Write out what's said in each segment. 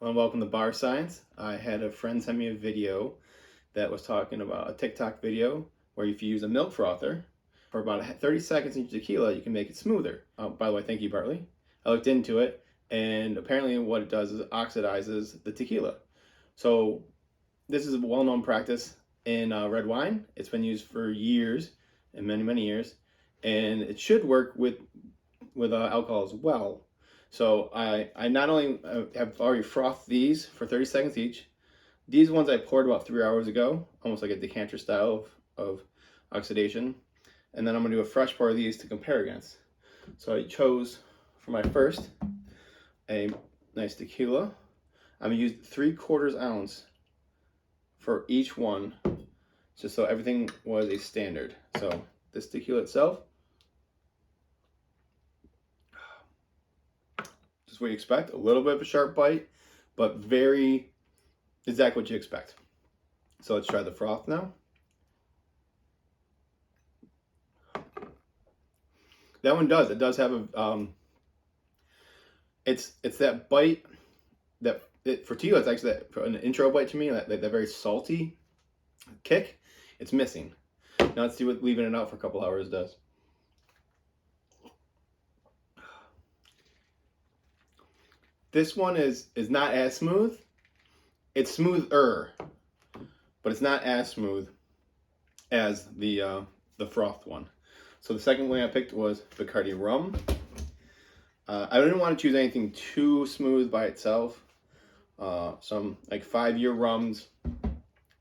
Well, welcome to Bar Science. I had a friend send me a video that was talking about a TikTok video where if you use a milk frother for about 30 seconds in your tequila, you can make it smoother. By the way, thank you, Bartley. I looked into it, and apparently what it does is it oxidizes the tequila. So this is a well-known practice in red wine. It's been used for years and many, many years, and it should work with alcohol as well. So I not only have already frothed these for 30 seconds each. These ones I poured about 3 hours ago, almost like a decanter style of oxidation. And then I'm gonna do a fresh pour of these to compare against. So I chose for my first a nice tequila. I'm gonna use 3/4 ounce for each one, just so everything was a standard. So this tequila itself, just what you expect, a little bit of a sharp bite, but very exactly what you expect. So let's try the froth now. That one does. It does have a it's that bite that for tequila. It's actually an intro bite to me. That very salty kick. It's missing. Now let's see what leaving it out for a couple hours does. This one is not as smooth. It's smoother, but it's not as smooth as the froth one. So the second one I picked was Bacardi rum. I didn't want to choose anything too smooth by itself. Some like 5-year rums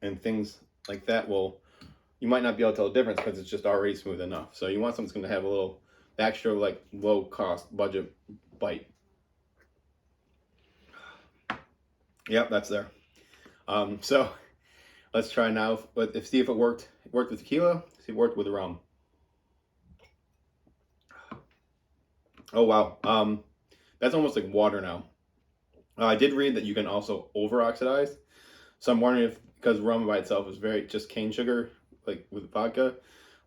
and things like that you might not be able to tell the difference because it's just already smooth enough. So you want something that's going to have a little extra like low cost budget bite. Yep, that's there. So let's try now. See if it worked. It worked with tequila. See if it worked with rum. Oh wow, that's almost like water now. I did read that you can also over oxidize, so I'm wondering if because rum by itself is very just cane sugar, like with vodka,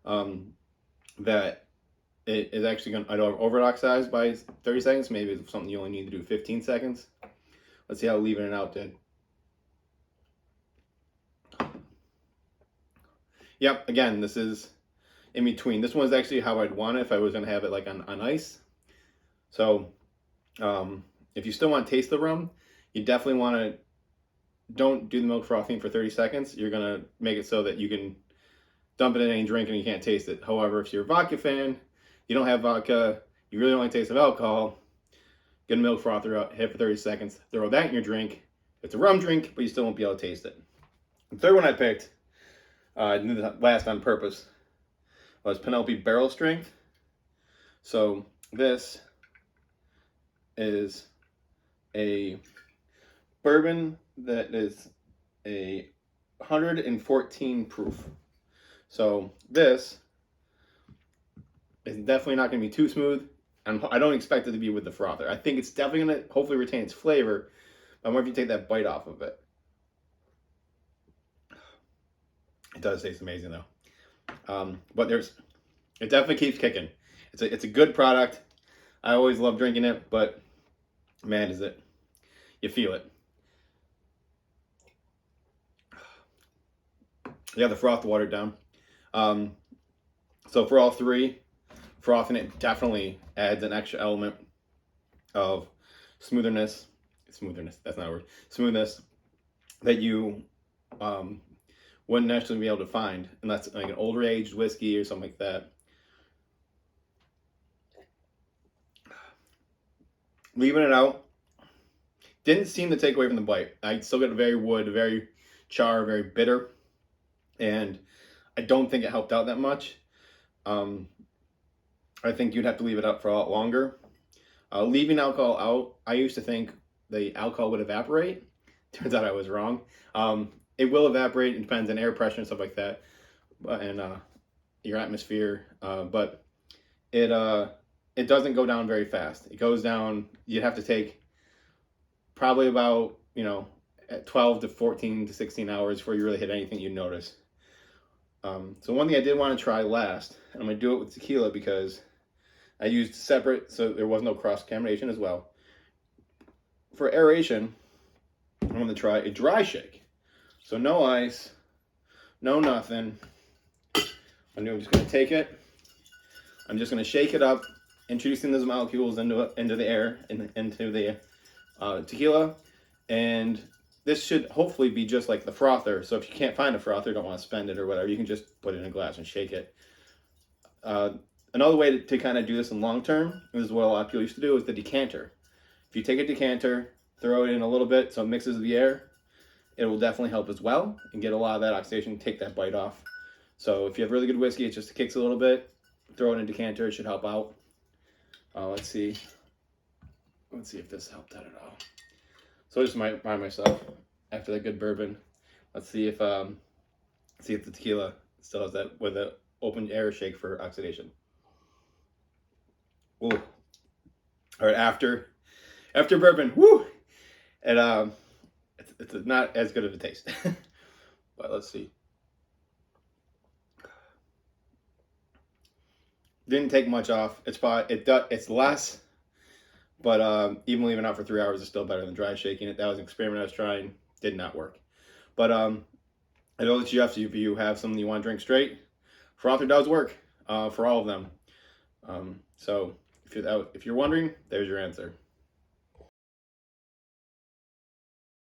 that it is actually going to over oxidize by 30 seconds. Maybe it's something you only need to do 15 seconds. Let's see how leaving it out did. Yep, again, this is in between. This one is actually how I'd want it if I was going to have it like on ice. So if you still want to taste the rum, you definitely want to don't do the milk frothing for 30 seconds. You're going to make it so that you can dump it in any drink and you can't taste it. However, if you're a vodka fan, you don't have vodka, you really don't like taste of alcohol, get a milk frother out, hit for 30 seconds, throw that in your drink. It's a rum drink, but you still won't be able to taste it. The third one I picked, I did that last on purpose, was Penelope Barrel Strength. So this is a bourbon that is a 114 proof. So this is definitely not going to be too smooth, and I don't expect it to be with the frother. I think it's definitely going to hopefully retain its flavor. I wonder if you take that bite off of it. It does taste amazing though. But it definitely keeps kicking. It's a good product. I always love drinking it, but man, is it, you feel it. Yeah, the froth watered down. So for all three, frothing it definitely adds an extra element of smoothness, that's not a word, smoothness that you wouldn't necessarily be able to find unless like an older aged whiskey or something like that. Leaving it out didn't seem to take away from the bite. I still get a very wood, very char, very bitter, and I don't think it helped out that much. I think you'd have to leave it up for a lot longer. Leaving alcohol out, I used to think the alcohol would evaporate. Turns out I was wrong. It will evaporate. It depends on air pressure and stuff like that, and your atmosphere. But it doesn't go down very fast. It goes down. You'd have to take probably about 12 to 14 to 16 hours before you really hit anything you notice. So one thing I did want to try last, and I'm going to do it with tequila because I used separate, so there was no cross-contamination as well. For aeration, I'm going to try a dry shake. So no ice, no nothing. I'm just going to take it. I'm just going to shake it up, introducing those molecules into the air, into the tequila. And this should hopefully be just like the frother. So if you can't find a frother, don't want to spend it or whatever, you can just put it in a glass and shake it. Another way to kind of do this in long term, this is what a lot of people used to do, is the decanter. If you take a decanter, throw it in a little bit so it mixes the air, it will definitely help as well and get a lot of that oxidation, take that bite off. So if you have really good whiskey, it just kicks a little bit, throw it in a decanter, it should help out. Let's see if this helped out at all. So I just might remind myself after that good bourbon. Let's see if the tequila still has that with an open air shake for oxidation. Ooh. All right, after bourbon, woo! And it's not as good of a taste. But let's see. Didn't take much off. It's less, but even leaving it out for 3 hours is still better than dry shaking it. That was an experiment I was trying. Did not work. But I know that if you have something you want to drink straight, frother does work for all of them. So if you're wondering, there's your answer.